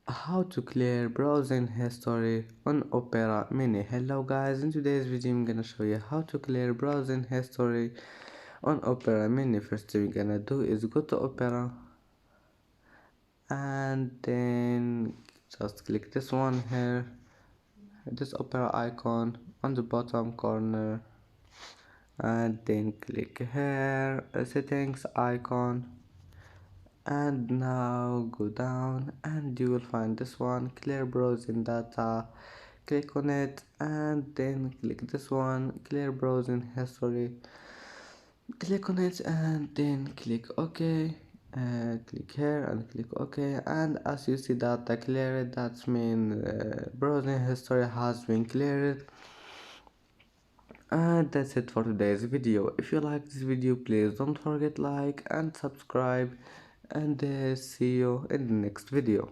How to clear browsing history on Opera Mini. Hello guys, in today's video I'm gonna show you how to clear browsing history on Opera Mini. First thing we're gonna do is go to Opera and then just click this one here, this Opera icon on the bottom corner, and then click here, settings icon, and now go down and you will find this one, clear browsing data. Click on it and then click this one, clear browsing history. Click on it and then click OK. Click here and click OK, and as you see data cleared, that means browsing history has been cleared. And that's it for today's video. If you like this video, please don't forget like and subscribe, and see you in the next video.